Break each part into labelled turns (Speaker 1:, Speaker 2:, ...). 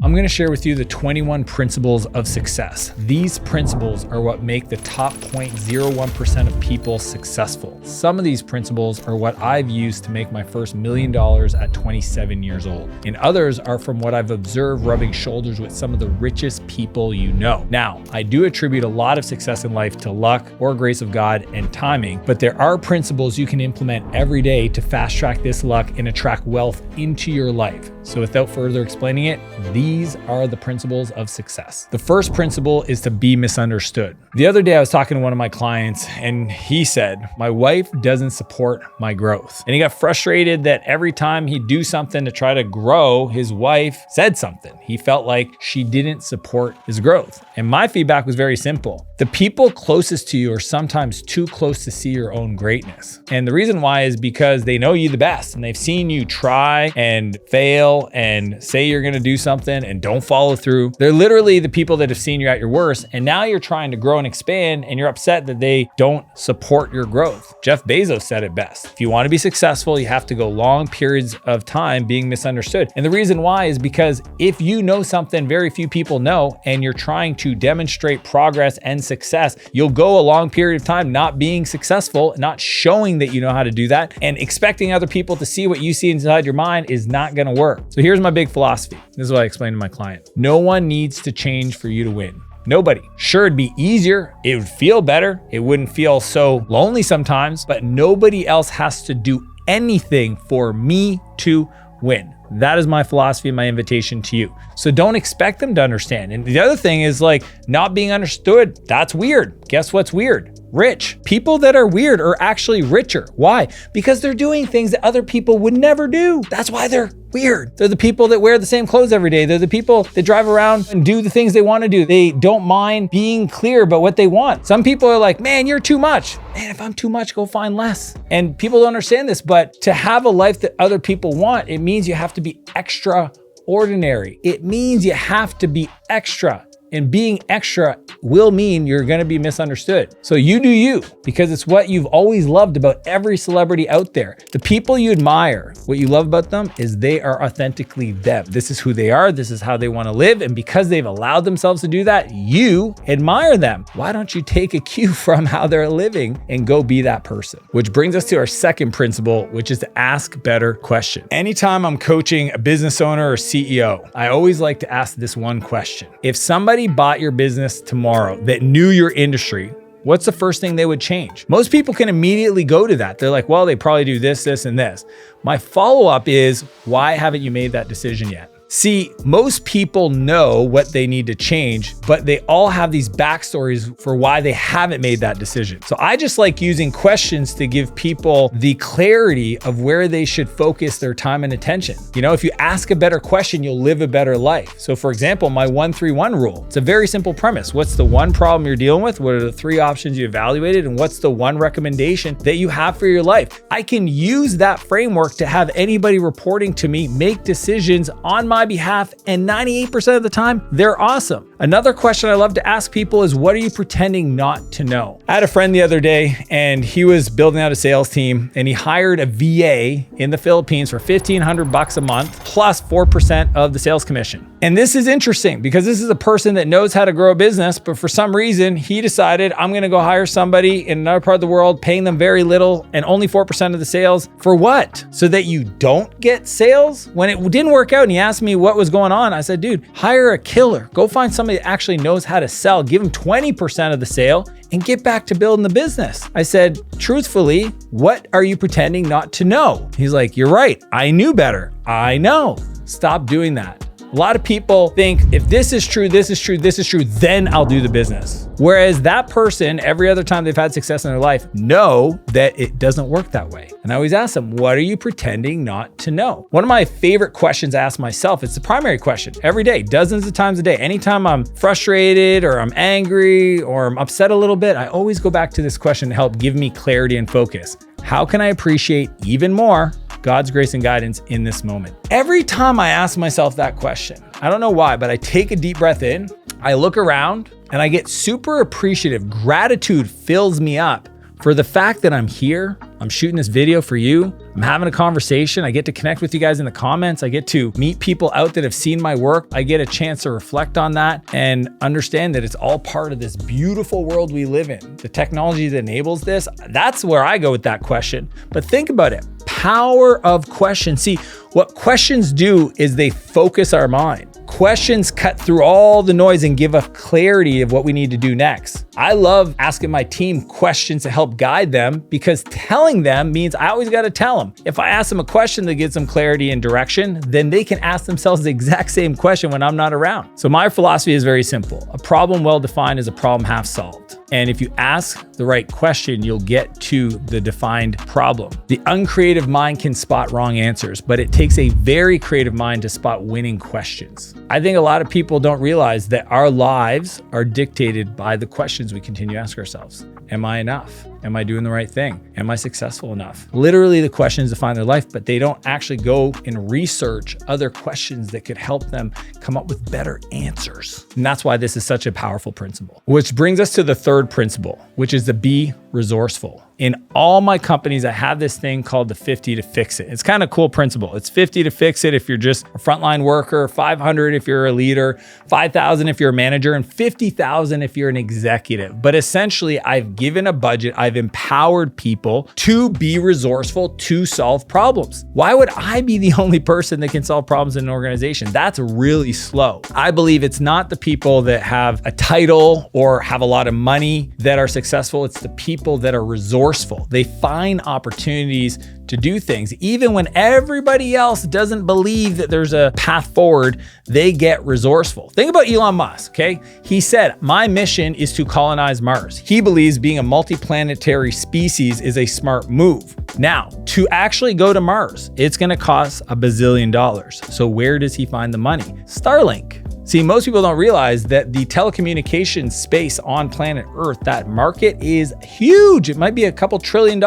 Speaker 1: I'm gonna share with you the 21 principles of success. These principles are what make the top 0.01% of people successful. Some of these principles are what I've used to make my first $1 million at 27 years old. And others are from what I've observed rubbing shoulders with some of the richest people you know. Now, I do attribute a lot of success in life to luck or grace of God and timing, but there are principles you can implement every day to fast track this luck and attract wealth into your life. So without further explaining it, these are the principles of success. The first principle is to be misunderstood. The other day I was talking to one of my clients and he said, my wife doesn't support my growth. And he got frustrated that every time he'd do something to try to grow, his wife said something. He felt like she didn't support his growth. And my feedback was very simple. The people closest to you are sometimes too close to see your own greatness. And the reason why is because they know you the best and they've seen you try and fail and say you're gonna do something and don't follow through. They're literally the people that have seen you at your worst, and now you're trying to grow and expand and you're upset that they don't support your growth. Jeff Bezos said it best. If you want to be successful, you have to go long periods of time being misunderstood. And the reason why is because if you know something very few people know and you're trying to demonstrate progress and success, you'll go a long period of time not being successful, not showing that you know how to do that, and expecting other people to see what you see inside your mind is not gonna work. So here's my big philosophy. This is what I explain to my client. No one needs to change for you to win. Nobody. Sure, it'd be easier. It would feel better. It wouldn't feel so lonely sometimes, but nobody else has to do anything for me to win. That is my philosophy and my invitation to you. So don't expect them to understand. And the other thing is like not being understood. That's weird. Guess what's weird? Rich. People that are weird are actually richer. Why? Because they're doing things that other people would never do. That's why they're weird. They're the people that wear the same clothes every day. They're the people that drive around and do the things they want to do. They don't mind being clear about what they want. Some people are like, man, you're too much. Man, if I'm too much, go find less. And people don't understand this, but to have a life that other people want, it means you have to be extraordinary. It means you have to be extra. And being extra will mean you're gonna be misunderstood. So you do you, because it's what you've always loved about every celebrity out there. The people you admire, what you love about them is they are authentically them. This is who they are, this is how they wanna live, and because they've allowed themselves to do that, you admire them. Why don't you take a cue from how they're living and go be that person? Which brings us to our second principle, which is to ask better questions. Anytime I'm coaching a business owner or CEO, I always like to ask this one question. If somebody bought your business tomorrow that knew your industry, what's the first thing they would change? Most people can immediately go to that. They're like, well, they probably do this, this, and this. My follow-up is, why haven't you made that decision yet? See, most people know what they need to change, but they all have these backstories for why they haven't made that decision. So I just like using questions to give people the clarity of where they should focus their time and attention. You know, if you ask a better question, you'll live a better life. So for example, my 1-3-1 rule, it's a very simple premise. What's the one problem you're dealing with? What are the 3 options you evaluated? And what's the one recommendation that you have for your life? I can use that framework to have anybody reporting to me make decisions on my behalf, and 98% of the time, they're awesome. Another question I love to ask people is, what are you pretending not to know? I had a friend the other day, and he was building out a sales team, and he hired a VA in the Philippines for $1,500 a month, plus 4% of the sales commission. And this is interesting because this is a person that knows how to grow a business, but for some reason, he decided, I'm gonna go hire somebody in another part of the world, paying them very little and only 4% of the sales. For what? So that you don't get sales? When it didn't work out and he asked me what was going on, I said, dude, hire a killer. Go find somebody that actually knows how to sell. Give them 20% of the sale and get back to building the business. I said, truthfully, what are you pretending not to know? He's like, you're right. I knew better. I know. Stop doing that. A lot of people think if this is true, this is true, this is true, then I'll do the business. Whereas that person, every other time they've had success in their life, know that it doesn't work that way. And I always ask them, what are you pretending not to know? One of my favorite questions I ask myself, it's the primary question every day, dozens of times a day. Anytime I'm frustrated or I'm angry or I'm upset a little bit, I always go back to this question to help give me clarity and focus. How can I appreciate even more God's grace and guidance in this moment? Every time I ask myself that question, I don't know why, but I take a deep breath in, I look around, and I get super appreciative. Gratitude fills me up for the fact that I'm here, I'm shooting this video for you, I'm I'm having a conversation. I get to connect with you guys in the comments. I get to meet people out that have seen my work. I get a chance to reflect on that and understand that it's all part of this beautiful world we live in. The technology that enables this, that's where I go with that question. But think about it. Power of questions. See, what questions do is they focus our mind. Questions cut through all the noise and give us clarity of what we need to do next. I love asking my team questions to help guide them because telling them means I always got to tell them. If I ask them a question that gives them clarity and direction, then they can ask themselves the exact same question when I'm not around. So my philosophy is very simple. A problem well defined is a problem half solved. And if you ask the right question, you'll get to the defined problem. The uncreative mind can spot wrong answers, but it takes a very creative mind to spot winning questions. I think a lot of people don't realize that our lives are dictated by the questions we continue to ask ourselves. Am I enough? Am I doing the right thing? Am I successful enough? Literally the questions define their life, but they don't actually go and research other questions that could help them come up with better answers. And that's why this is such a powerful principle. Which brings us to the third principle, which is to be resourceful. In all my companies, I have this thing called the 50 to fix it. It's kind of a cool principle. It's 50 to fix it if you're just a frontline worker, 500 if you're a leader, 5,000 if you're a manager, and 50,000 if you're an executive. But essentially, I've given a budget, I've empowered people to be resourceful to solve problems. Why would I be the only person that can solve problems in an organization? That's really slow. I believe it's not the people that have a title or have a lot of money that are successful. It's the people that are resourceful. They find opportunities to do things. Even when everybody else doesn't believe that there's a path forward, they get resourceful. Think about Elon Musk, okay? He said, my mission is to colonize Mars. He believes being a multiplanetary species is a smart move. Now, to actually go to Mars, it's gonna cost $1 bazillion. So where does he find the money? Starlink. See, most people don't realize that the telecommunications space on planet Earth, that market is huge. It might be a couple $1 trillion.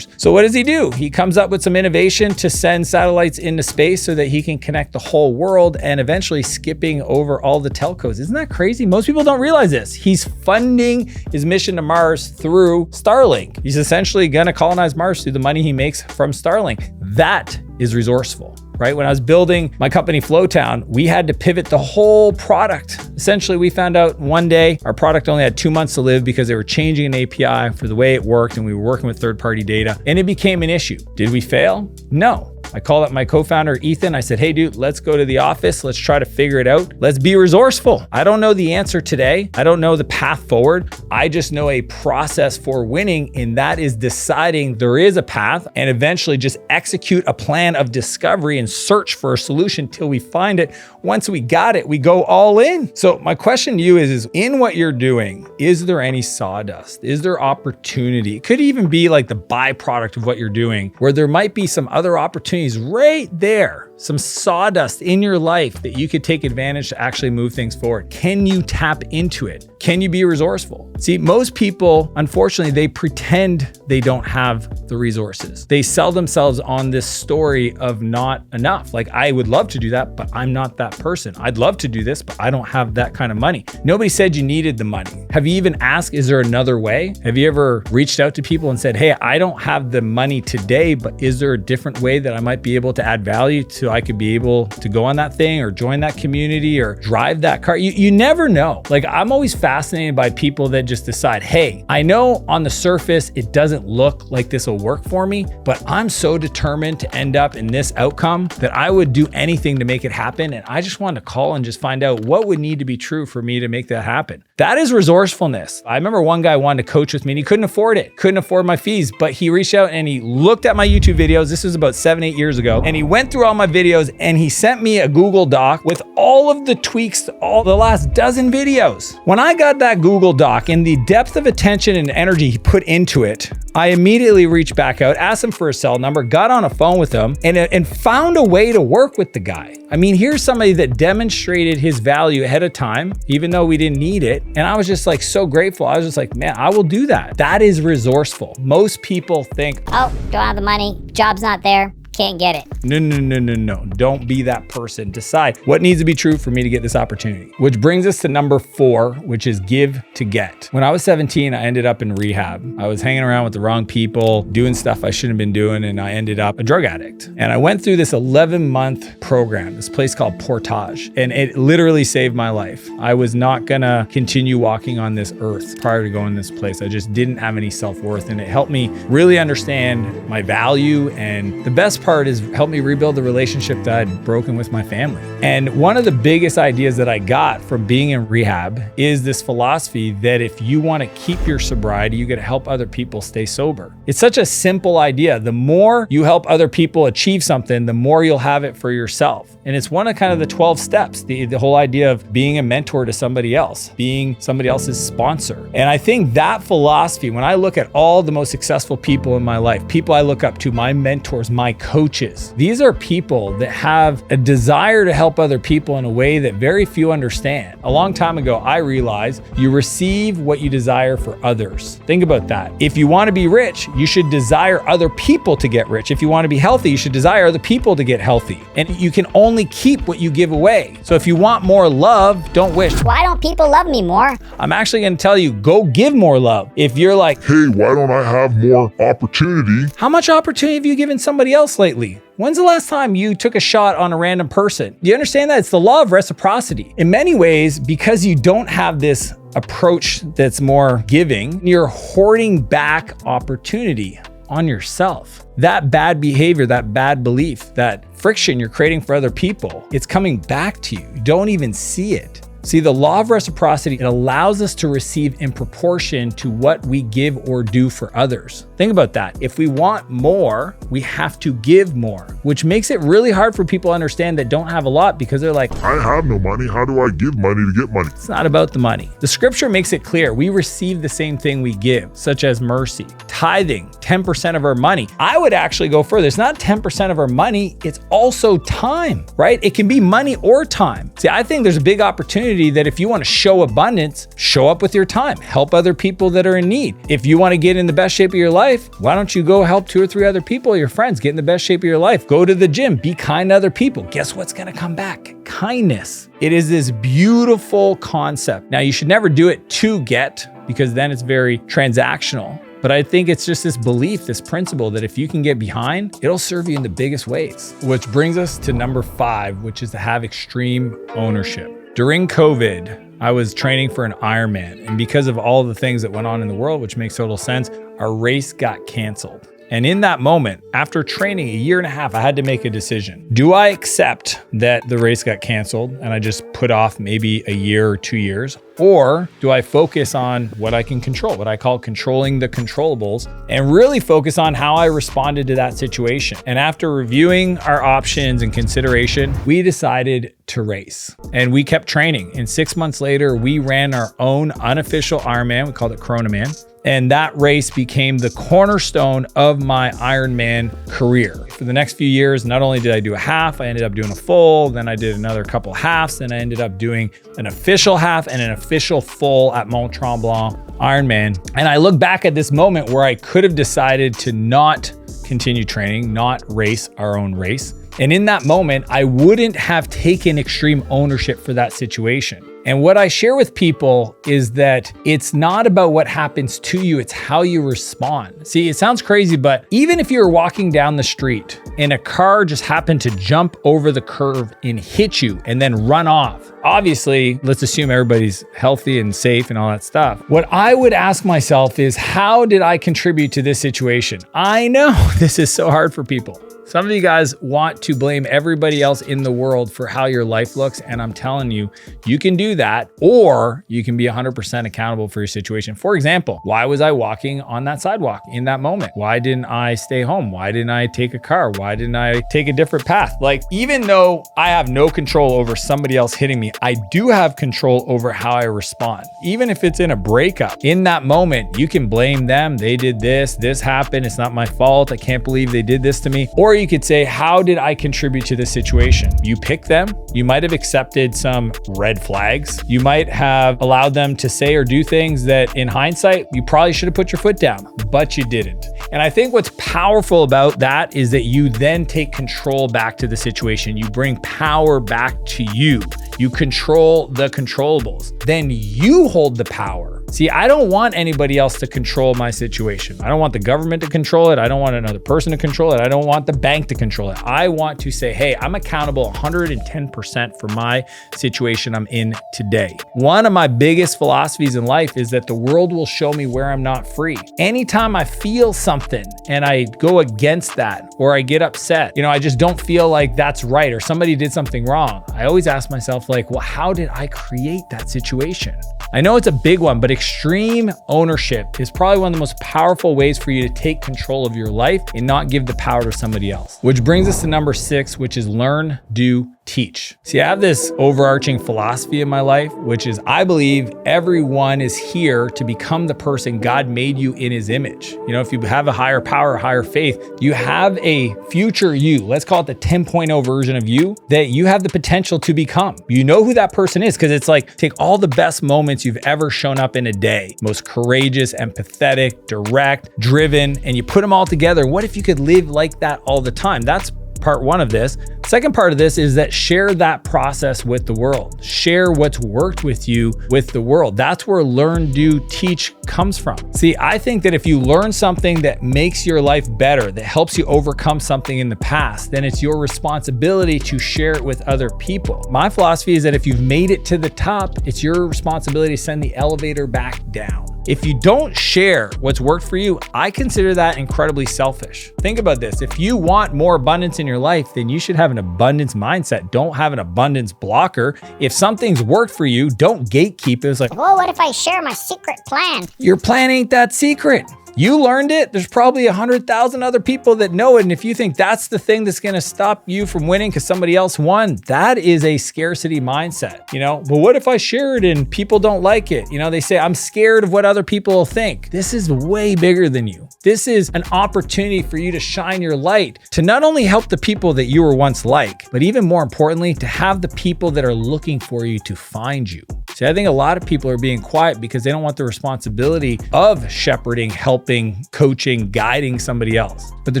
Speaker 1: So what does he do? He comes up with some innovation to send satellites into space so that he can connect the whole world and eventually skipping over all the telcos. Isn't that crazy? Most people don't realize this. He's funding his mission to Mars through Starlink. He's essentially gonna colonize Mars through the money he makes from Starlink. That is resourceful. Right? When I was building my company Flowtown, we had to pivot the whole product. Essentially, we found out one day our product only had 2 months to live because they were changing an API for the way it worked and we were working with third-party data and it became an issue. Did we fail? No. I called up my co-founder, Ethan. I said, hey dude, let's go to the office. Let's try to figure it out. Let's be resourceful. I don't know the answer today. I don't know the path forward. I just know a process for winning, and that is deciding there is a path and eventually just execute a plan of discovery and search for a solution till we find it. Once we got it, we go all in. So my question to you is in what you're doing, is there any sawdust? Is there opportunity? It could even be like the byproduct of what you're doing, where there might be some other opportunities right there, some sawdust in your life that you could take advantage to actually move things forward. Can you tap into it? Can you be resourceful? See, most people, unfortunately, they pretend they don't have the resources. They sell themselves on this story of not enough. Like, I would love to do that, but I'm not that person. I'd love to do this, but I don't have that kind of money. Nobody said you needed the money. Have you even asked, is there another way? Have you ever reached out to people and said, hey, I don't have the money today, but is there a different way that I might be able to add value so I could be able to go on that thing or join that community or drive that car? You never know. Like, I'm always fascinated by people that just decide, hey, I know on the surface it doesn't look like this will work for me, but I'm so determined to end up in this outcome that I would do anything to make it happen. And I just wanted to call and just find out what would need to be true for me to make that happen. That is resourcefulness. I remember one guy wanted to coach with me and he couldn't afford it, couldn't afford my fees, but he reached out and he looked at my YouTube videos. This was about 7-8 years ago. And he went through all my videos and he sent me a Google Doc with all of the tweaks to all the last dozen videos. When I got that Google Doc and the depth of attention and energy he put into it, I immediately reached back out, asked him for a cell number, got on a phone with him, and found a way to work with the guy. I mean, here's somebody that demonstrated his value ahead of time, even though we didn't need it. And I was just like so grateful. I was just like, man, I will do that. That is resourceful. Most people think,
Speaker 2: oh, don't have the money, job's not there, can't get it.
Speaker 1: No. Don't be that person. Decide what needs to be true for me to get this opportunity. Which brings us to number 4, which is give to get. When I was 17, I ended up in rehab. I was hanging around with the wrong people, doing stuff I shouldn't have been doing, and I ended up a drug addict. And I went through this 11-month program, this place called Portage, and it literally saved my life. I was not gonna continue walking on this earth prior to going to this place. I just didn't have any self-worth, and it helped me really understand my value. And the best part is helped me rebuild the relationship that I'd broken with my family. And one of the biggest ideas that I got from being in rehab is this philosophy that if you want to keep your sobriety, you got to help other people stay sober. It's such a simple idea. The more you help other people achieve something, the more you'll have it for yourself. And it's one of kind of the 12 steps, the whole idea of being a mentor to somebody else, being somebody else's sponsor. And I think that philosophy, when I look at all the most successful people in my life, people I look up to, my mentors, my coaches, these are people that have a desire to help other people in a way that very few understand. A long time ago, I realized you receive what you desire for others. Think about that. If you want to be rich, you should desire other people to get rich. If you want to be healthy, you should desire other people to get healthy. And you can only keep what you give away. So if you want more love, don't wish.
Speaker 2: Why don't people love me more?
Speaker 1: I'm actually going to tell you, go give more love. If you're like,
Speaker 3: hey, why don't I have more opportunity?
Speaker 1: How much opportunity have you given somebody else lately? When's the last time you took a shot on a random person? Do you understand that? It's the law of reciprocity. In many ways, because you don't have this approach that's more giving, you're hoarding back opportunity on yourself. That bad behavior, that bad belief, that friction you're creating for other people, it's coming back to you. You don't even see it. See, the law of reciprocity, it allows us to receive in proportion to what we give or do for others. Think about that. If we want more, we have to give more, which makes it really hard for people to understand that don't have a lot because they're like,
Speaker 3: I have no money. How do I give money to get money?
Speaker 1: It's not about the money. The scripture makes it clear. We receive the same thing we give, such as mercy, tithing, 10% of our money. I would actually go further. It's not 10% of our money. It's also time, right? It can be money or time. See, I think there's a big opportunity that if you want to show abundance, show up with your time, help other people that are in need. If you want to get in the best shape of your life, why don't you go help 2 or 3 other people, your friends, get in the best shape of your life? Go to the gym, be kind to other people. Guess what's going to come back? Kindness. It is this beautiful concept. Now, you should never do it to get, because then it's very transactional. But I think it's just this belief, this principle that if you can get behind, it'll serve you in the biggest ways. Which brings us to number 5, which is to have extreme ownership. During COVID, I was training for an Ironman, and because of all the things that went on in the world, which makes total sense, our race got canceled. And in that moment, after training 1.5 years, I had to make a decision. Do I accept that the race got canceled and I just put off maybe 1 year or 2 years? Or do I focus on what I can control, what I call controlling the controllables, and really focus on how I responded to that situation? And after reviewing our options and consideration, we decided to race. And we kept training. And 6 months later, we ran our own unofficial Ironman. We called it Corona Man. And that race became the cornerstone of my Ironman career. For the next few years, not only did I do a half, I ended up doing a full, then I did another couple halves, then I ended up doing an official half and an official full at Mont Tremblant Ironman. And I look back at this moment where I could have decided to not continue training, not race our own race. And in that moment, I wouldn't have taken extreme ownership for that situation. And what I share with people is that it's not about what happens to you, it's how you respond. See, it sounds crazy, but even if you're walking down the street and a car just happened to jump over the curb and hit you and then run off, obviously, let's assume everybody's healthy and safe and all that stuff. What I would ask myself is, how did I contribute to this situation? I know this is so hard for people. Some of you guys want to blame everybody else in the world for how your life looks. And I'm telling you, you can do that, or you can be 100% accountable for your situation. For example, why was I walking on that sidewalk in that moment? Why didn't I stay home? Why didn't I take a car? Why didn't I take a different path? Like, even though I have no control over somebody else hitting me, I do have control over how I respond. Even if it's in a breakup, in that moment, you can blame them. They did this, this happened. It's not my fault. I can't believe they did this to me. Or you you could say, how did I contribute to this situation? You pick them. You might have accepted some red flags. You might have allowed them to say or do things that in hindsight, you probably should have put your foot down, but you didn't. And I think what's powerful about that is that you then take control back to the situation. You bring power back to you. You control the controllables. Then you hold the power. See, I don't want anybody else to control my situation. I don't want the government to control it. I don't want another person to control it. I don't want the bank to control it. I want to say, hey, I'm accountable 110% for my situation I'm in today. One of my biggest philosophies in life is that the world will show me where I'm not free. Anytime I feel something and I go against that or I get upset, I just don't feel like that's right or somebody did something wrong, I always ask myself like, well, how did I create that situation? I know it's a big one, but extreme ownership is probably one of the most powerful ways for you to take control of your life and not give the power to somebody else. Which brings us to number 6, which is learn, do, teach. See, I have this overarching philosophy in my life, which is I believe everyone is here to become the person God made you in his image. If you have a higher power, higher faith, you have a future you, let's call it the 10.0 version of you, that you have the potential to become. You know who that person is because it's like, take all the best moments you've ever shown up in a day, most courageous, empathetic, direct, driven, and you put them all together. What if you could live like that all the time? That's part one of this. Second part of this is that share that process with the world. Share what's worked with you with the world. That's where learn, do, teach comes from. See, I think that if you learn something that makes your life better, that helps you overcome something in the past, then it's your responsibility to share it with other people. My philosophy is that if you've made it to the top, it's your responsibility to send the elevator back down. If you don't share what's worked for you, I consider that incredibly selfish. Think about this. If you want more abundance in your life, then you should have an abundance mindset. Don't have an abundance blocker. If something's worked for you, don't gatekeep it. It's like,
Speaker 2: well, what if I share my secret plan?
Speaker 1: Your plan ain't that secret. You learned it. There's probably 100,000 other people that know it. And if you think that's the thing that's going to stop you from winning because somebody else won, that is a scarcity mindset. But what if I share it and people don't like it? They say, I'm scared of what other people will think. This is way bigger than you. This is an opportunity for you to shine your light, to not only help the people that you were once like, but even more importantly, to have the people that are looking for you to find you. See, I think a lot of people are being quiet because they don't want the responsibility of shepherding, helping, coaching, guiding somebody else. But the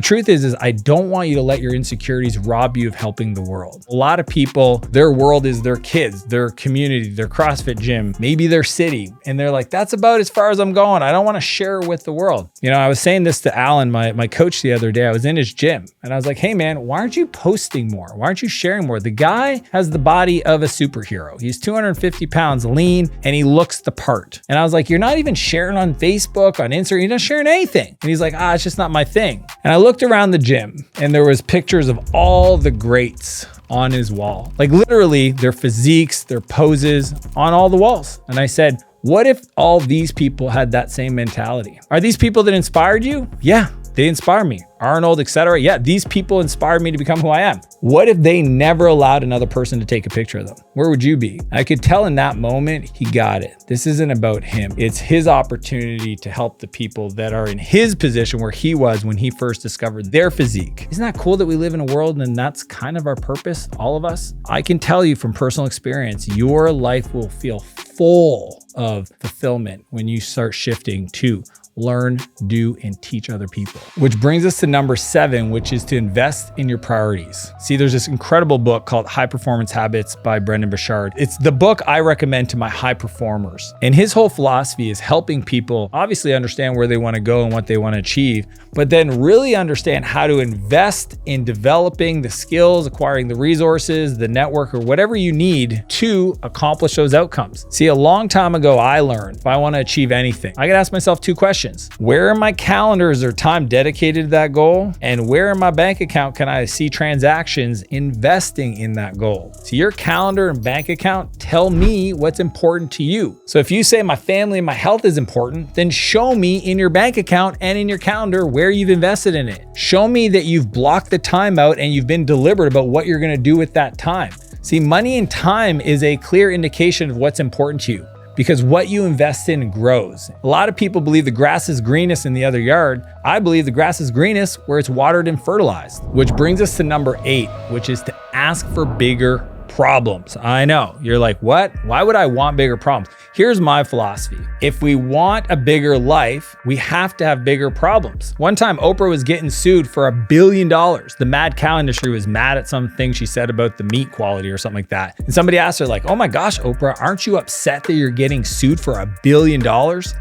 Speaker 1: truth is I don't want you to let your insecurities rob you of helping the world. A lot of people, their world is their kids, their community, their CrossFit gym, maybe their city. And they're like, that's about as far as I'm going. I don't want to share with the world. I was saying this to Alan, my coach the other day. I was in his gym and I was like, hey man, why aren't you posting more? Why aren't you sharing more? The guy has the body of a superhero. He's 250 pounds lean and he looks the part. And I was like, you're not even sharing on Facebook, on Instagram, you're not sharing anything. And he's like, it's just not my thing. And I looked around the gym and there was pictures of all the greats on his wall. Like literally their physiques, their poses on all the walls. And I said, what if all these people had that same mentality? Are these people that inspired you? Yeah, they inspire me. Arnold, etc. Yeah, these people inspired me to become who I am. What if they never allowed another person to take a picture of them? Where would you be? I could tell in that moment, he got it. This isn't about him. It's his opportunity to help the people that are in his position where he was when he first discovered their physique. Isn't that cool that we live in a world and that's kind of our purpose, all of us? I can tell you from personal experience, your life will feel full of fulfillment when you start shifting to learn, do, and teach other people. Which brings us to number 7, which is to invest in your priorities. See, there's this incredible book called High Performance Habits by Brendon Burchard. It's the book I recommend to my high performers. And his whole philosophy is helping people obviously understand where they want to go and what they want to achieve, but then really understand how to invest in developing the skills, acquiring the resources, the network, or whatever you need to accomplish those outcomes. See, a long time ago, I learned if I want to achieve anything, I could ask myself 2 questions. Where in my calendar is there time dedicated to that goal? And where in my bank account can I see transactions investing in that goal? So your calendar and bank account tell me what's important to you. So if you say my family and my health is important, then show me in your bank account and in your calendar where you've invested in it. Show me that you've blocked the time out and you've been deliberate about what you're going to do with that time. See, money and time is a clear indication of what's important to you. because what you invest in grows. A lot of people believe the grass is greenest in the other yard. I believe the grass is greenest where it's watered and fertilized, which brings us to number 8, which is to ask for bigger problems. I know, you're like, what? Why would I want bigger problems? Here's my philosophy. If we want a bigger life, we have to have bigger problems. One time, Oprah was getting sued for $1 billion. The mad cow industry was mad at something she said about the meat quality or something like that. And somebody asked her like, oh my gosh, Oprah, aren't you upset that you're getting sued for $1 billion?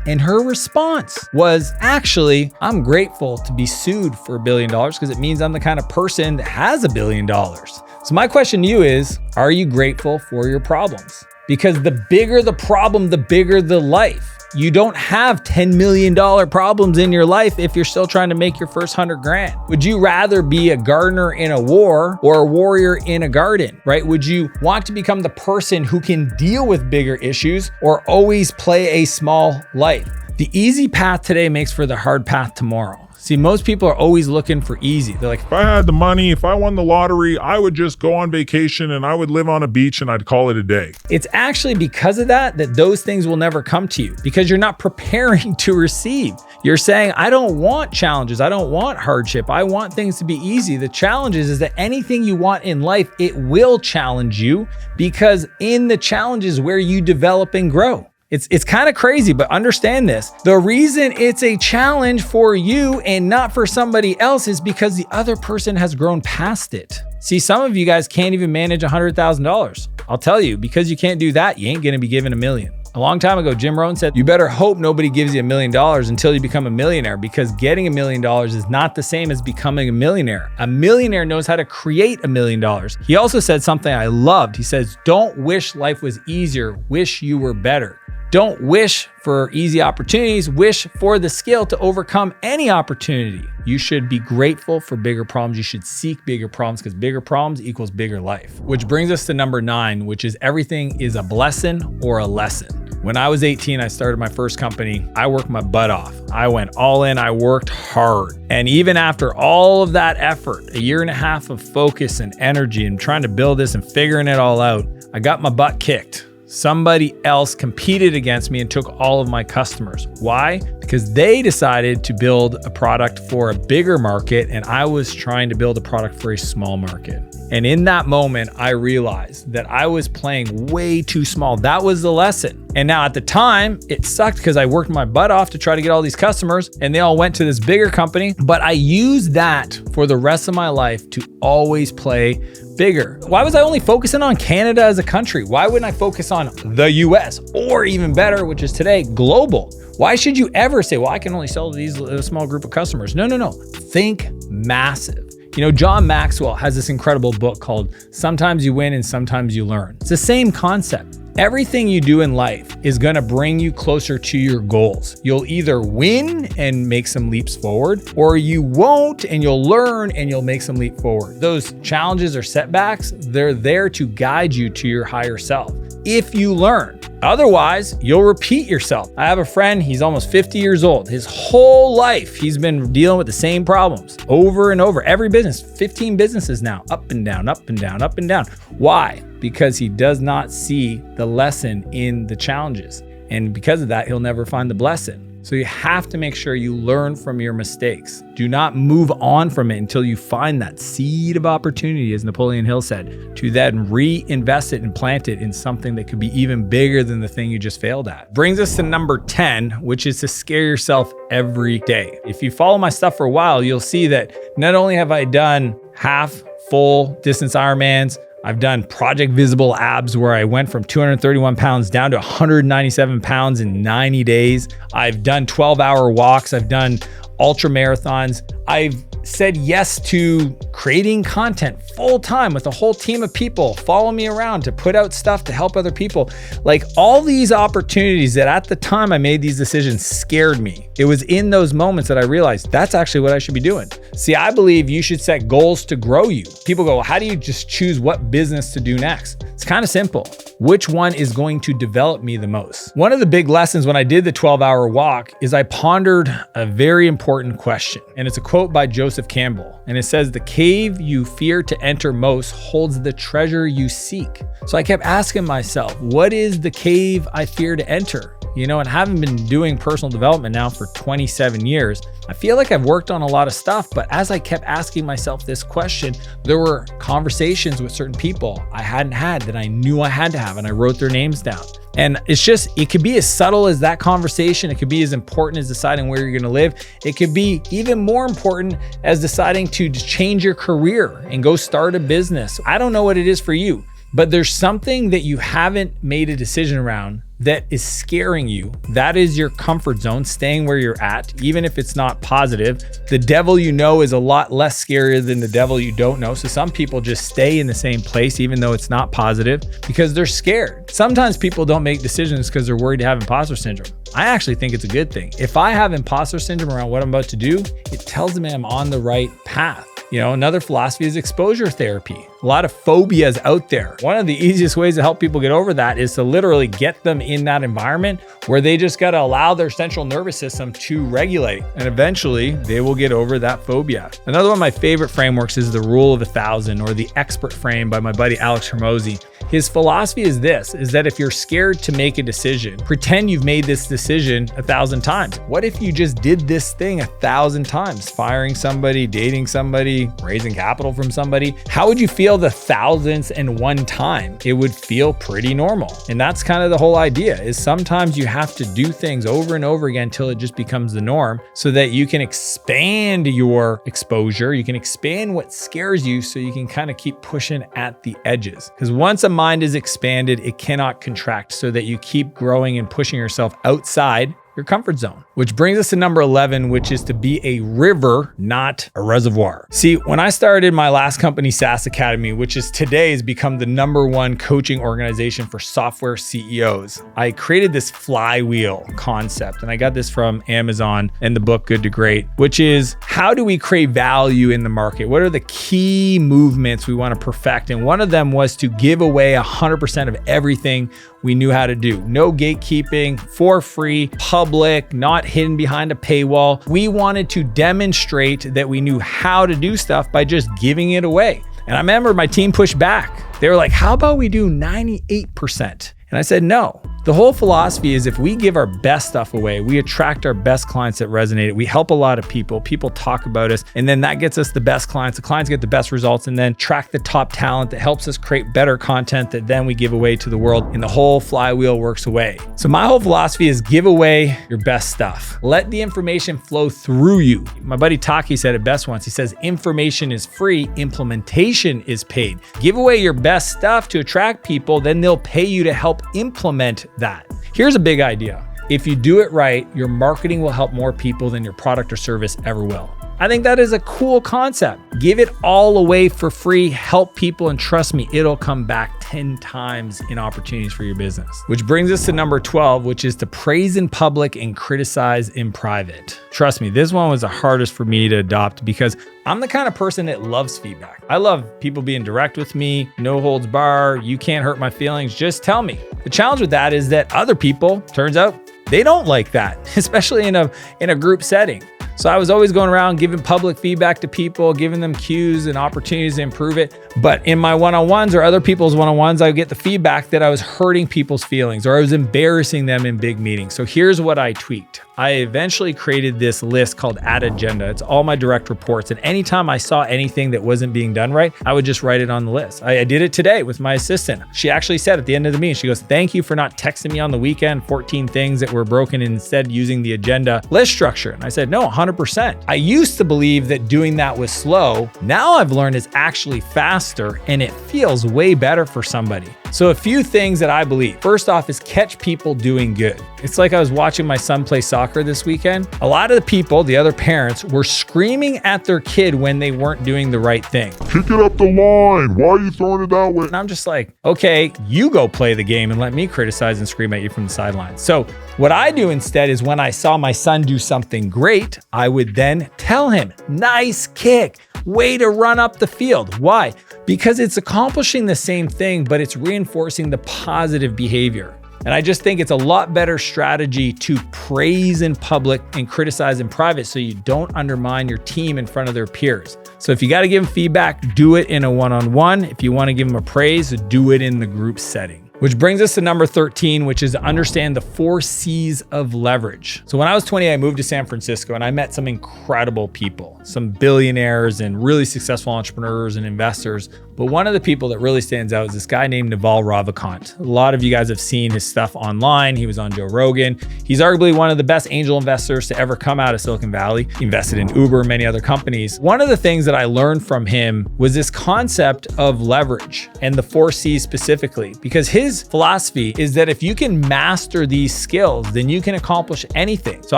Speaker 1: And her response was, actually, I'm grateful to be sued for $1 billion because it means I'm the kind of person that has $1 billion. So my question to you is, are you grateful for your problems? Because the bigger the problem, the bigger the life. You don't have $10 million problems in your life if you're still trying to make your first 100 grand. Would you rather be a gardener in a war or a warrior in a garden, right? Would you want to become the person who can deal with bigger issues or always play a small life? The easy path today makes for the hard path tomorrow. See, most people are always looking for easy. They're like,
Speaker 4: if I had the money, if I won the lottery, I would just go on vacation and I would live on a beach and I'd call it a day.
Speaker 1: It's actually because of that those things will never come to you because you're not preparing to receive. You're saying, I don't want challenges. I don't want hardship. I want things to be easy. The challenge is that anything you want in life, it will challenge you because in the challenges where you develop and grow. It's kind of crazy, but understand this. The reason it's a challenge for you and not for somebody else is because the other person has grown past it. See, some of you guys can't even manage $100,000. I'll tell you, because you can't do that, you ain't gonna be given $1 million. A long time ago, Jim Rohn said, you better hope nobody gives you $1 million until you become a millionaire because getting $1 million is not the same as becoming a millionaire. A millionaire knows how to create $1 million. He also said something I loved. He says, don't wish life was easier, wish you were better. Don't wish for easy opportunities, wish for the skill to overcome any opportunity. You should be grateful for bigger problems. You should seek bigger problems because bigger problems equals bigger life. Which brings us to number 9, which is everything is a blessing or a lesson. When I was 18, I started my first company. I worked my butt off. I went all in, I worked hard. And even after all of that effort, 1.5 years of focus and energy and trying to build this and figuring it all out, I got my butt kicked. Somebody else competed against me and took all of my customers. Why? Because they decided to build a product for a bigger market and I was trying to build a product for a small market. And in that moment, I realized that I was playing way too small. That was the lesson. And now at the time, it sucked because I worked my butt off to try to get all these customers and they all went to this bigger company. But I used that for the rest of my life to always play bigger. Why was I only focusing on Canada as a country? Why wouldn't I focus on the US or even better, which is today, global? Why should you ever say, well, I can only sell to these small group of customers? No. Think massive. You know, John Maxwell has this incredible book called Sometimes You Win and Sometimes You Learn. It's the same concept. Everything you do in life is going to bring you closer to your goals. You'll either win and make some leaps forward, or you won't and you'll learn and you'll make some leap forward. Those challenges or setbacks, they're there to guide you to your higher self. If you learn. Otherwise, you'll repeat yourself. I have a friend, he's almost 50 years old. His whole life, he's been dealing with the same problems over and over. Every business, 15 businesses now, up and down, up and down, up and down. Why? Because he does not see the lesson in the challenges. And because of that, he'll never find the blessing. So you have to make sure you learn from your mistakes. Do not move on from it until you find that seed of opportunity, as Napoleon Hill said, to then reinvest it and plant it in something that could be even bigger than the thing you just failed at. Brings us to number 10, which is to scare yourself every day. If you follow my stuff for a while, you'll see that not only have I done half full distance Ironmans, I've done Project Visible abs where I went from 231 pounds down to 197 pounds in 90 days. I've done 12-hour walks. I've done ultra marathons. I've said yes to creating content full time with a whole team of people follow me around to put out stuff to help other people. Like all these opportunities that at the time I made these decisions scared me. It was in those moments that I realized that's actually what I should be doing. See, I believe you should set goals to grow you. People go, well, how do you just choose what business to do next? It's kind of simple. Which one is going to develop me the most? One of the big lessons when I did the 12-hour walk is I pondered a very important question. And it's a quote by Joseph Campbell. And it says, "The cave you fear to enter most holds the treasure you seek." So I kept asking myself, what is the cave I fear to enter? You know, and having been doing personal development now for 27 years, I feel like I've worked on a lot of stuff, but as I kept asking myself this question, there were conversations with certain people I hadn't had that I knew I had to have, and I wrote their names down. And it's just, it could be as subtle as that conversation. It could be as important as deciding where you're going to live. It could be even more important as deciding to change your career and go start a business. I don't know what it is for you, but there's something that you haven't made a decision around that is scaring you. That is your comfort zone, staying where you're at, even if it's not positive. The devil you know is a lot less scarier than the devil you don't know. So some people just stay in the same place, even though it's not positive, because they're scared. Sometimes people don't make decisions because they're worried to have imposter syndrome. I actually think it's a good thing. If I have imposter syndrome around what I'm about to do, it tells me I'm on the right path. You know, another philosophy is exposure therapy. A lot of phobias out there. One of the easiest ways to help people get over that is to literally get them in that environment where they just got to allow their central nervous system to regulate, and eventually they will get over that phobia. Another one of my favorite frameworks is the rule of 1,000, or the expert frame by my buddy Alex Hormozy. His philosophy is this, is that if you're scared to make a decision, pretend you've made this decision 1,000 times. What if you just did this thing 1,000 times? Firing somebody, dating somebody, raising capital from somebody. How would you feel the 1,000th time? It would feel pretty normal. And that's kind of the whole idea, is sometimes you have to do things over and over again until it just becomes the norm, so that you can expand your exposure. You can expand what scares you, so you can kind of keep pushing at the edges. Because once a mind is expanded, it cannot contract, so that you keep growing and pushing yourself outside your comfort zone. Which brings us to number 11, which is to be a river, not a reservoir. See, when I started my last company, SaaS Academy, which is today has become the #1 coaching organization for software CEOs, I created this flywheel concept. And I got this from Amazon and the book Good to Great, which is, how do we create value in the market? What are the key movements we want to perfect? And one of them was to give away 100% of everything we knew how to do. No gatekeeping, for free, public, not hidden behind a paywall. We wanted to demonstrate that we knew how to do stuff by just giving it away. And I remember my team pushed back. They were like, how about we do 98%? And I said, no. The whole philosophy is, if we give our best stuff away, we attract our best clients that resonate. We help a lot of people. People talk about us, and then that gets us the best clients. The clients get the best results, and then track the top talent that helps us create better content that then we give away to the world, and the whole flywheel works away. So my whole philosophy is, give away your best stuff. Let the information flow through you. My buddy Taki said it best once. He says, information is free, implementation is paid. Give away your best stuff to attract people, then they'll pay you to help implement that. Here's a big idea. If you do it right, your marketing will help more people than your product or service ever will. I think that is a cool concept. Give it all away for free, help people, and trust me, it'll come back 10 times in opportunities for your business. Which brings us to number 12, which is to praise in public and criticize in private. Trust me, this one was the hardest for me to adopt, because I'm the kind of person that loves feedback. I love people being direct with me, no holds bar, you can't hurt my feelings, just tell me. The challenge with that is that other people, turns out, they don't like that, especially in a group setting. So I was always going around giving public feedback to people, giving them cues and opportunities to improve it. But in my one-on-ones or other people's one-on-ones, I would get the feedback that I was hurting people's feelings, or I was embarrassing them in big meetings. So here's what I tweaked. I eventually created this list called Add Agenda. It's all my direct reports. And anytime I saw anything that wasn't being done right, I would just write it on the list. I did it today with my assistant. She actually said at the end of the meeting, she goes, thank you for not texting me on the weekend, 14 things that were broken, and instead using the agenda list structure. And I said, no, 100%. I used to believe that doing that was slow. Now I've learned it's actually faster, and it feels way better for somebody. So a few things that I believe. First off is catch people doing good. It's like I was watching my son play soccer this weekend. A lot of the people, the other parents, were screaming at their kid when they weren't doing the right thing.
Speaker 3: Kick it up the line. Why are you throwing it that way?
Speaker 1: And I'm just like, okay, you go play the game and let me criticize and scream at you from the sidelines. So what I do instead is, when I saw my son do something great, I would then tell him, nice kick. way to run up the field. Why? Because it's accomplishing the same thing, but it's reinforcing the positive behavior. And I just think it's a lot better strategy to praise in public and criticize in private so you don't undermine your team in front of their peers. So if you got to give them feedback, do it in a one-on-one. If you want to give them a praise, do it in the group setting. Which brings us to number 13, which is to understand the 4 C's of leverage. So when I was 20, I moved to San Francisco and I met some incredible people, some billionaires and really successful entrepreneurs and investors. But one of the people that really stands out is this guy named Naval Ravikant. A lot of you guys have seen his stuff online. He was on Joe Rogan. He's arguably one of the best angel investors to ever come out of Silicon Valley. He invested in Uber and many other companies. One of the things that I learned from him was this concept of leverage and the 4 C's specifically, because his philosophy is that if you can master these skills, then you can accomplish anything. So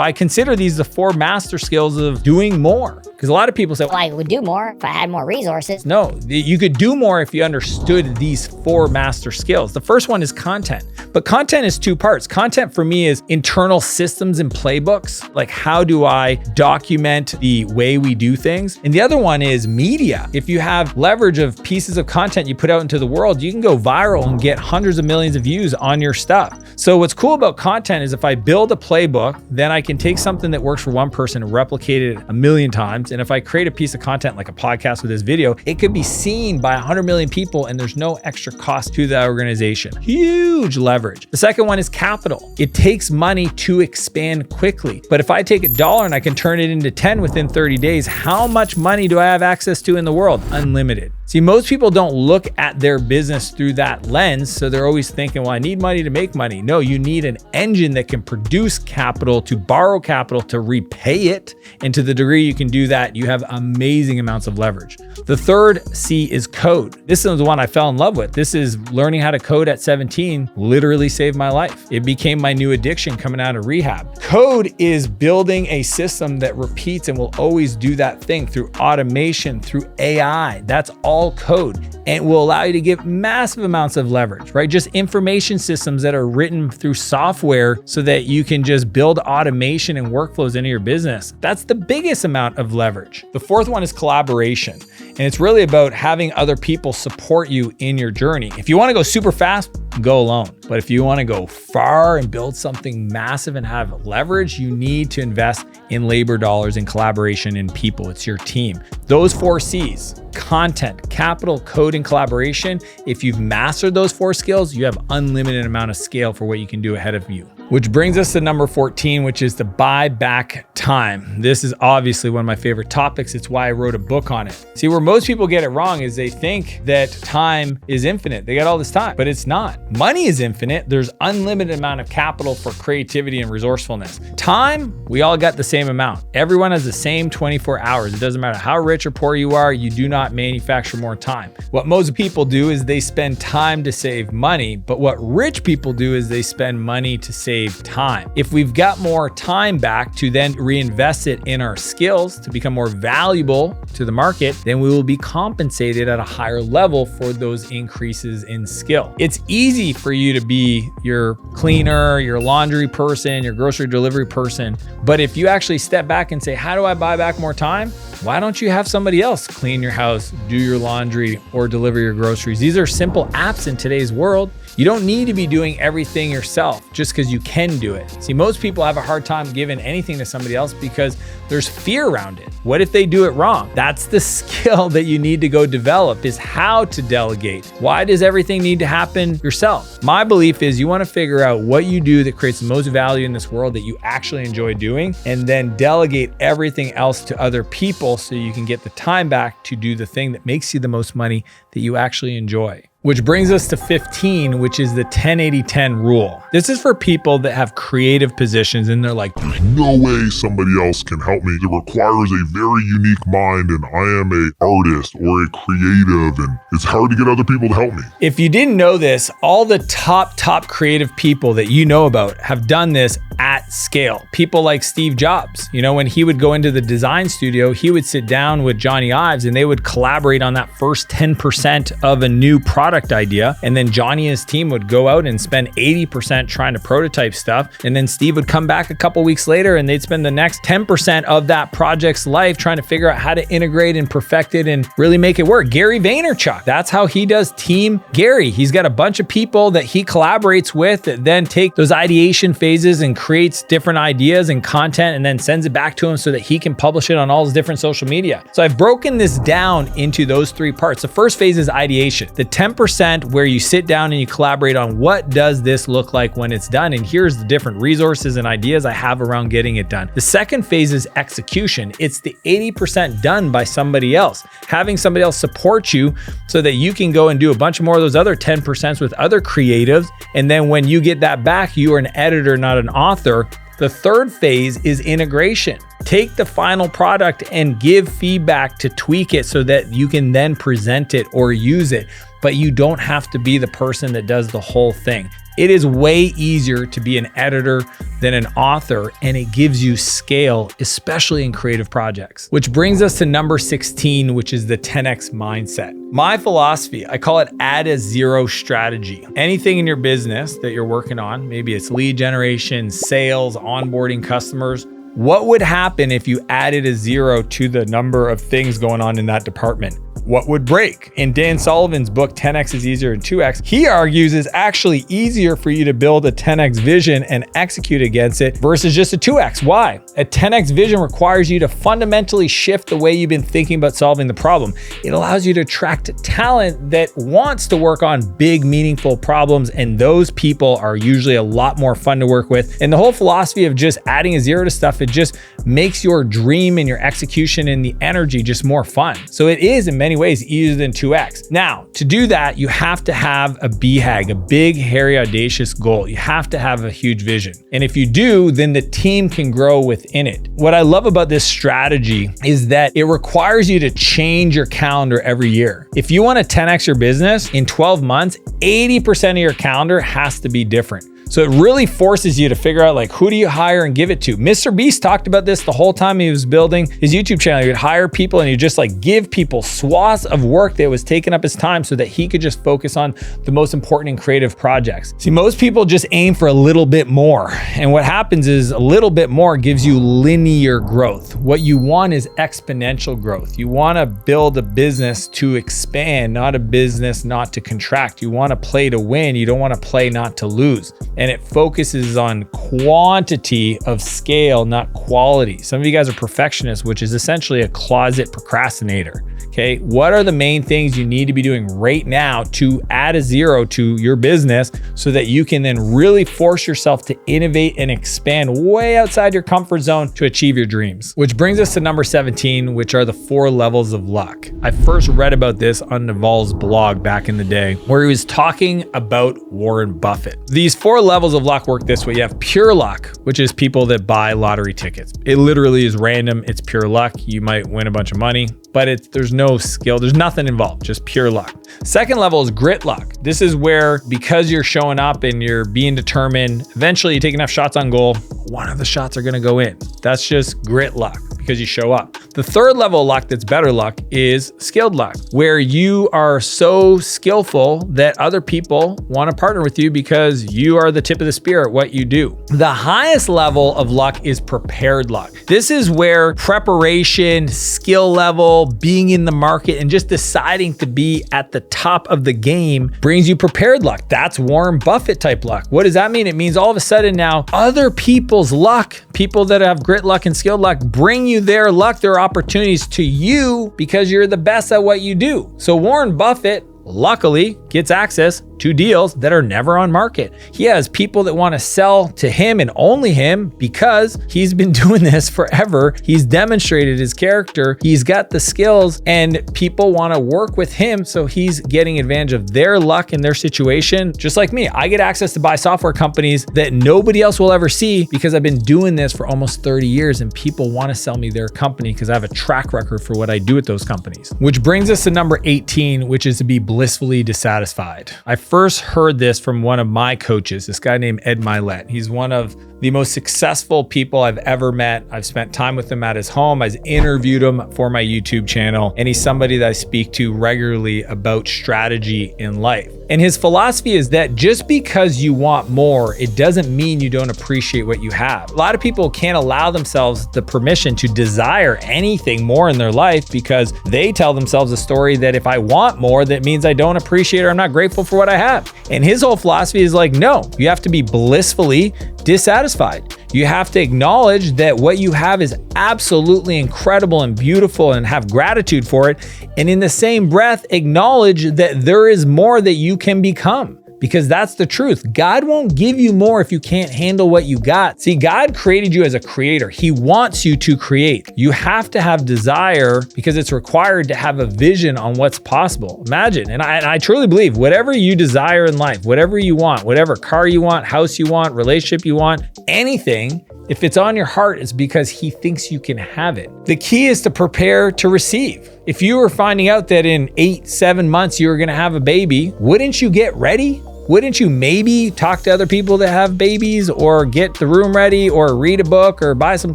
Speaker 1: I consider these the 4 master skills of doing more. Because a lot of people say,
Speaker 2: Well, I would do more if I had more resources.
Speaker 1: no, you could do more if you understood these 4 master skills. The first one is content, but content is 2 parts. Content for me is internal systems and playbooks. Like, how do I document the way we do things? And the other one is media. If you have leverage of pieces of content you put out into the world, you can go viral and get hundreds of millions of views on your stuff. So what's cool about content is if I build a playbook, then I can take something that works for one person and replicate it a million times. And if I create a piece of content like a podcast with this video, it could be seen by 100 million people and there's no extra cost to the organization. Huge leverage. The second one is capital. It takes money to expand quickly. But if I take $1 and I can turn it into 10 within 30 days, how much money do I have access to in the world? Unlimited. See, most people don't look at their business through that lens. So they're always thinking, well, I need money to make money. No, you need an engine that can produce capital, to borrow capital, to repay it. And to the degree you can do that, you have amazing amounts of leverage. The third C is code. This is the one I fell in love with. This is learning how to code at 17, literally saved my life. It became my new addiction coming out of rehab. Code is building a system that repeats and will always do that thing through automation, through AI. That's all code, and will allow you to get massive amounts of leverage, right? Just information systems that are written through software so that you can just build automation and workflows into your business. That's the biggest amount of leverage. The fourth one is collaboration. And it's really about having other people support you in your journey. If you want to go super fast, go alone. But if you want to go far and build something massive and have leverage, you need to invest in labor dollars and collaboration in people. It's your team. Those 4 C's, content, capital, code, and collaboration. If you've mastered those 4 skills, you have unlimited amount of scale for what you can do ahead of you. Which brings us to number 14, which is to buy back time. This is obviously one of my favorite topics. It's why I wrote a book on it. See, where most people get it wrong is they think that time is infinite. They got all this time, but it's not. Money is infinite. There's unlimited amount of capital for creativity and resourcefulness. Time, we all got the same amount. Everyone has the same 24 hours. It doesn't matter how rich or poor you are, you do not manufacture more time. What most people do is they spend time to save money, but what rich people do is they spend money to save time. If we've got more time back to then reinvest it in our skills to become more valuable to the market, then we will be compensated at a higher level for those increases in skill. It's easy for you to be your cleaner, your laundry person, your grocery delivery person. But if you actually step back and say, how do I buy back more time? Why don't you have somebody else clean your house, do your laundry, or deliver your groceries? These are simple apps in today's world. You don't need to be doing everything yourself just because you can do it. See, most people have a hard time giving anything to somebody else because there's fear around it. What if they do it wrong? That's the skill that you need to go develop, is how to delegate. Why does everything need to happen yourself? My belief is you want to figure out what you do that creates the most value in this world that you actually enjoy doing, and then delegate everything else to other people so you can get the time back to do the thing that makes you the most money that you actually enjoy. Which brings us to 15, which is the 10-80-10 rule. This is for people that have creative positions and they're like,
Speaker 3: There's no way somebody else can help me. It requires a very unique mind, and I am an artist or a creative, and it's hard to get other people to help me.
Speaker 1: If you didn't know this, all the top creative people that you know about have done this at scale. People like Steve Jobs, when he would go into the design studio, he would sit down with Johnny Ives and they would collaborate on that first 10% of a new product product idea. And then Johnny and his team would go out and spend 80% trying to prototype stuff. And then Steve would come back a couple weeks later and they'd spend the next 10% of that project's life trying to figure out how to integrate and perfect it and really make it work. Gary Vaynerchuk, that's how he does Team Gary. He's got a bunch of people that he collaborates with that then take those ideation phases and creates different ideas and content and then sends it back to him so that he can publish it on all his different social media. So I've broken this down into those three parts. The first phase is ideation. The 10% where you sit down and you collaborate on what does this look like when it's done, and here's the different resources and ideas I have around getting it done. The second phase is execution. It's the 80% done by somebody else. Having somebody else support you so that you can go and do a bunch more of those other 10% with other creatives. And then when you get that back, you are an editor, not an author. The third phase is integration. Take the final product and give feedback to tweak it so that you can then present it or use it, but you don't have to be the person that does the whole thing. It is way easier to be an editor than an author, and it gives you scale, especially in creative projects. Which brings us to number 16, which is the 10X mindset. My philosophy, I call it add a zero strategy. Anything in your business that you're working on, maybe it's lead generation, sales, onboarding customers, what would happen if you added a zero to the number of things going on in that department? What would break? In Dan Sullivan's book, 10X is easier than 2X, he argues it's actually easier for you to build a 10X vision and execute against it versus just a 2X. Why? A 10X vision requires you to fundamentally shift the way you've been thinking about solving the problem. It allows you to attract talent that wants to work on big, meaningful problems, and those people are usually a lot more fun to work with. And the whole philosophy of just adding a zero to stuff, it just makes your dream and your execution and the energy just more fun. So it is in many ways easier than 2X. Now, to do that, you have to have a BHAG, a big, hairy, audacious goal. You have to have a huge vision. And if you do, then the team can grow within it. What I love about this strategy is that it requires you to change your calendar every year. If you want to 10X your business in 12 months, 80% of your calendar has to be different. So it really forces you to figure out, like, who do you hire and give it to? Mr. Beast talked about this the whole time he was building his YouTube channel. He would hire people and he'd just like give people swaths of work that was taking up his time so that he could just focus on the most important and creative projects. See, most people just aim for a little bit more. And what happens is a little bit more gives you linear growth. What you want is exponential growth. You want to build a business to expand, not a business not to contract. You want to play to win. You don't want to play not to lose. And it focuses on quantity of scale, not quality. Some of you guys are perfectionists, which is essentially a closet procrastinator. Okay, what are the main things you need to be doing right now to add a zero to your business so that you can then really force yourself to innovate and expand way outside your comfort zone to achieve your dreams? Which brings us to number 17, which are the 4 levels of luck. I first read about this on Naval's blog back in the day, where he was talking about Warren Buffett. These 4 levels of luck work this way. You have pure luck, which is people that buy lottery tickets. It literally is random. It's pure luck. You might win a bunch of money, but there's no skill. There's nothing involved, just pure luck. Second level is grit luck. This is where, because you're showing up and you're being determined, eventually you take enough shots on goal, one of the shots are going to go in. That's just grit luck because you show up. The third level of luck that's better luck is skilled luck, where you are so skillful that other people want to partner with you because you are the tip of the spear at what you do. The highest level of luck is prepared luck. This is where preparation, skill level, being in the market, and just deciding to be at the top of the game brings you prepared luck. That's Warren Buffett type luck. What does that mean? It means all of a sudden now other people's luck, people that have grit luck and skilled luck, bring you their luck, their opportunities to you because you're the best at what you do. So Warren Buffett luckily gets access to deals that are never on market. He has people that want to sell to him and only him because he's been doing this forever. He's demonstrated his character. He's got the skills and people want to work with him. So he's getting advantage of their luck and their situation. Just like me, I get access to buy software companies that nobody else will ever see because I've been doing this for almost 30 years and people want to sell me their company because I have a track record for what I do at those companies. Which brings us to number 18, which is to be blissfully dissatisfied. dissatisfied. I first heard this from one of my coaches, this guy named Ed Milet. He's one of the most successful people I've ever met. I've spent time with him at his home. I've interviewed him for my YouTube channel, and he's somebody that I speak to regularly about strategy in life. And his philosophy is that just because you want more, it doesn't mean you don't appreciate what you have. A lot of people can't allow themselves the permission to desire anything more in their life because they tell themselves a story that if I want more, that means I don't appreciate or I'm not grateful for what I have. And his whole philosophy is like, no, you have to be blissfully dissatisfied. You have to acknowledge that what you have is absolutely incredible and beautiful and have gratitude for it. And in the same breath, acknowledge that there is more that you can become. Because that's the truth. God won't give you more if you can't handle what you got. See, God created you as a creator. He wants you to create. You have to have desire because it's required to have a vision on what's possible. Imagine, and I truly believe whatever you desire in life, whatever you want, whatever car you want, house you want, relationship you want, anything, if it's on your heart, it's because he thinks you can have it. The key is to prepare to receive. If you were finding out that in 8-7 months you were gonna have a baby, wouldn't you get ready? Wouldn't you maybe talk to other people that have babies or get the room ready or read a book or buy some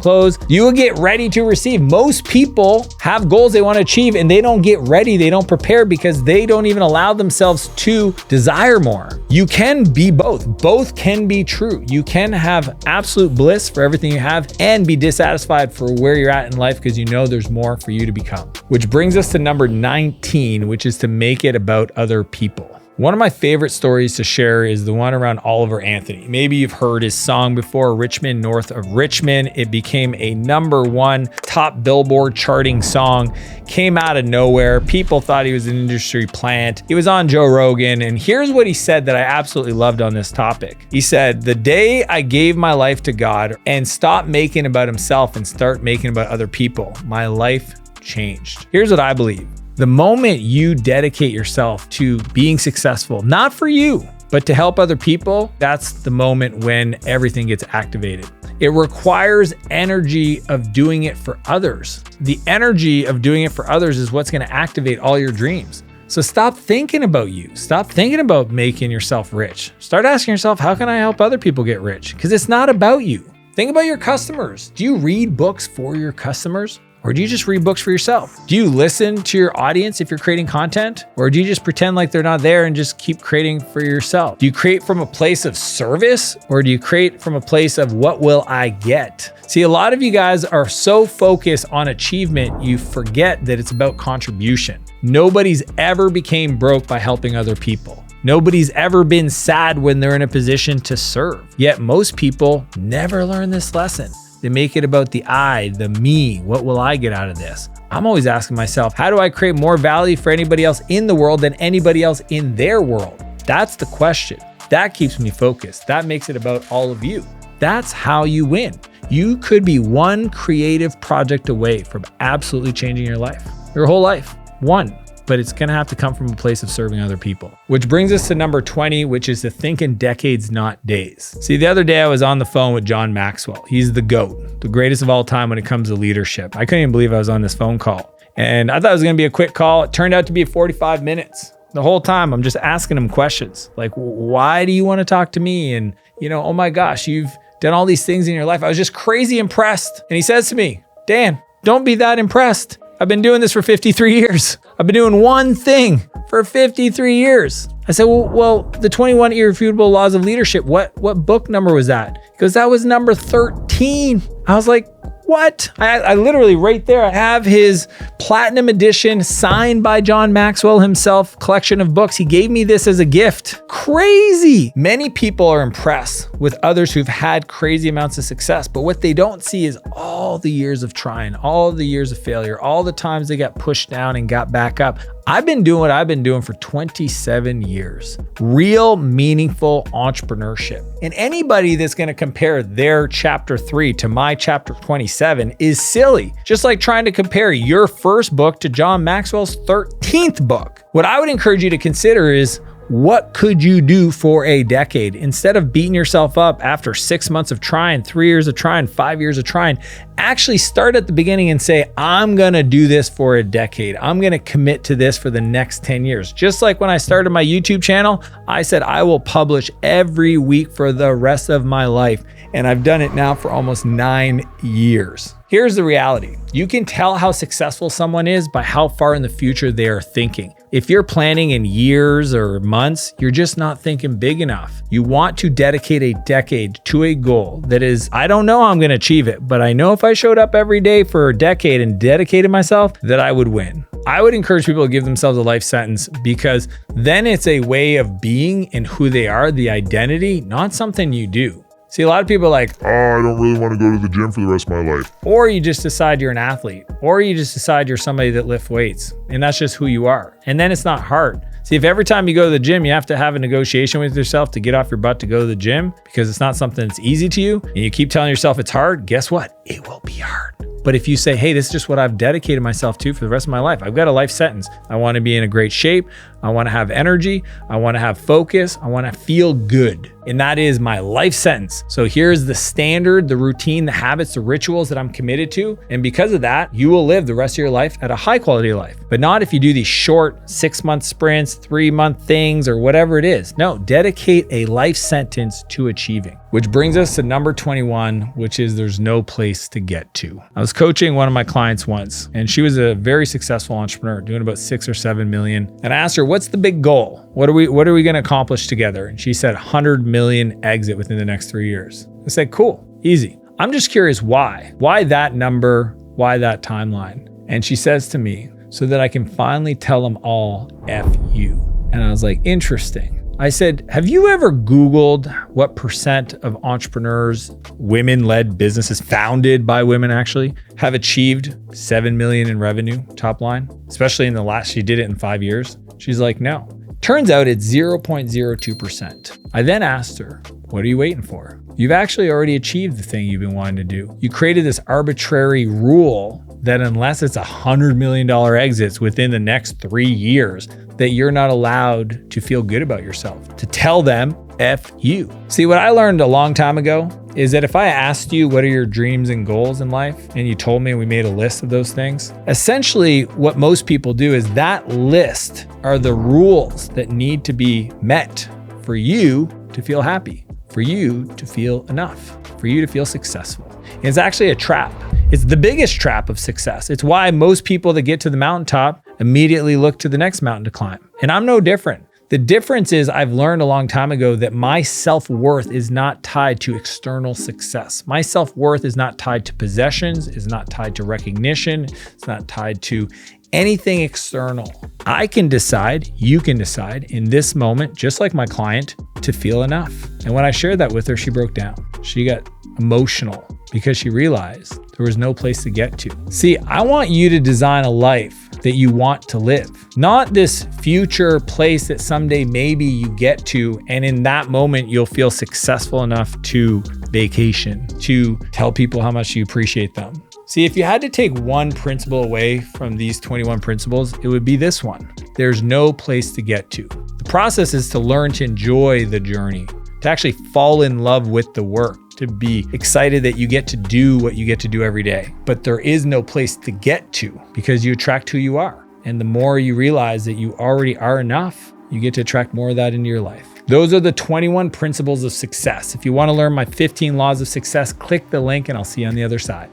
Speaker 1: clothes? You would get ready to receive. Most people have goals they want to achieve and they don't get ready. They don't prepare because they don't even allow themselves to desire more. You can be both. Both can be true. You can have absolute bliss for everything you have and be dissatisfied for where you're at in life because you know there's more for you to become. Which brings us to number 19, which is to make it about other people. One of my favorite stories to share is the one around Oliver Anthony. Maybe you've heard his song before, Richmond North of Richmond. It became a #1 top Billboard charting song, came out of nowhere. People thought he was an industry plant. He was on Joe Rogan, and here's what he said that I absolutely loved on this topic. He said, "The day I gave my life to God and stopped making about himself and start making about other people, my life changed." Here's what I believe. The moment you dedicate yourself to being successful, not for you, but to help other people, that's the moment when everything gets activated. It requires energy of doing it for others. The energy of doing it for others is what's going to activate all your dreams. So stop thinking about you. Stop thinking about making yourself rich. Start asking yourself, how can I help other people get rich? Because it's not about you. Think about your customers. Do you read books for your customers? Or do you just read books for yourself? Do you listen to your audience if you're creating content? Or do you just pretend like they're not there and just keep creating for yourself? Do you create from a place of service? Or do you create from a place of what will I get? See, a lot of you guys are so focused on achievement, you forget that it's about contribution. Nobody's ever became broke by helping other people. Nobody's ever been sad when they're in a position to serve. Yet most people never learn this lesson. They make it about the I, the me. What will I get out of this? I'm always asking myself, how do I create more value for anybody else in the world than anybody else in their world? That's the question. That keeps me focused. That makes it about all of you. That's how you win. You could be one creative project away from absolutely changing your life, your whole life. One. But it's gonna have to come from a place of serving other people. Which brings us to number 20, which is to think in decades, not days. See, the other day I was on the phone with John Maxwell. He's the GOAT, the greatest of all time when it comes to leadership. I couldn't even believe I was on this phone call. And I thought it was gonna be a quick call. It turned out to be 45 minutes. The whole time I'm just asking him questions like, why do you wanna talk to me? And oh my gosh, you've done all these things in your life. I was just crazy impressed. And he says to me, Dan, don't be that impressed. I've been doing this for 53 years. I've been doing one thing for 53 years. I said, well, the 21 Irrefutable Laws of Leadership, what book number was that? He goes, that was number 13. I was like, what? I literally right there, I have his platinum edition signed by John Maxwell himself collection of books. He gave me this as a gift. Crazy. Many people are impressed with others who've had crazy amounts of success, but what they don't see is all the years of trying, all the years of failure, all the times they got pushed down and got back up. I've been doing what I've been doing for 27 years. Real meaningful entrepreneurship. And anybody that's going to compare their chapter 3 to my chapter 27 is silly. Just like trying to compare your first book to John Maxwell's 13th book. What I would encourage you to consider is, What could you do for a decade? Instead of beating yourself up after 6 months of trying, 3 years of trying, 5 years of trying, actually start at the beginning and say, I'm gonna do this for a decade. I'm gonna commit to this for the next 10 years. Just like when I started my YouTube channel, I said I will publish every week for the rest of my life. And I've done it now for almost 9 years. Here's the reality. You can tell how successful someone is by how far in the future they are thinking. If you're planning in years or months, you're just not thinking big enough. You want to dedicate a decade to a goal that is, I don't know how I'm gonna achieve it, but I know if I showed up every day for a decade and dedicated myself, that I would win. I would encourage people to give themselves a life sentence, because then it's a way of being and who they are, the identity, not something you do. See, a lot of people are like,
Speaker 3: I don't really want to go to the gym for the rest of my life.
Speaker 1: Or you just decide you're an athlete, or you just decide you're somebody that lifts weights, and that's just who you are. And then it's not hard. See, if every time you go to the gym, you have to have a negotiation with yourself to get off your butt to go to the gym because it's not something that's easy to you, and you keep telling yourself it's hard, guess what? It will be hard. But if you say, hey, this is just what I've dedicated myself to for the rest of my life. I've got a life sentence. I want to be in a great shape. I want to have energy. I want to have focus. I want to feel good. And that is my life sentence. So here's the standard, the routine, the habits, the rituals that I'm committed to. And because of that, you will live the rest of your life at a high quality life. But not if you do these short 6-month sprints, 3-month things, or whatever it is. No, dedicate a life sentence to achieving. Which brings us to number 21, which is there's no place to get to. I was coaching one of my clients once, and she was a very successful entrepreneur doing about 6 or 7 million. And I asked her, what's the big goal? What are we going to accomplish together? And she said 100 million exit within the next 3 years. I said, cool, easy. I'm just curious why? Why that number? Why that timeline? And she says to me, so that I can finally tell them all F you. And I was like, interesting. I said, have you ever Googled what percent of entrepreneurs, women-led businesses founded by women actually, have achieved 7 million in revenue, top line, especially in the last, she did it in 5 years. She's like, no. Turns out it's 0.02%. I then asked her, what are you waiting for? You've actually already achieved the thing you've been wanting to do. You created this arbitrary rule that unless it's $100 million exits within the next 3 years, that you're not allowed to feel good about yourself, to tell them F you. See, what I learned a long time ago is that if I asked you what are your dreams and goals in life, and you told me and we made a list of those things, essentially what most people do is that list are the rules that need to be met for you to feel happy, for you to feel enough, for you to feel successful. And it's actually a trap. It's the biggest trap of success. It's why most people that get to the mountaintop immediately look to the next mountain to climb. And I'm no different. The difference is I've learned a long time ago that my self-worth is not tied to external success. My self-worth is not tied to possessions, is not tied to recognition, it's not tied to anything external. I can decide, you can decide in this moment, just like my client, to feel enough. And when I shared that with her, she broke down. She got emotional because she realized there was no place to get to. See, I want you to design a life that you want to live, not this future place that someday maybe you get to, and in that moment you'll feel successful enough to vacation, to tell people how much you appreciate them. See, if you had to take one principle away from these 21 principles, it would be this one. There's no place to get to. The process is to learn to enjoy the journey, to actually fall in love with the work, to be excited that you get to do what you get to do every day. But there is no place to get to because you attract who you are. And the more you realize that you already are enough, you get to attract more of that into your life. Those are the 21 principles of success. If you want to learn my 15 laws of success, click the link and I'll see you on the other side.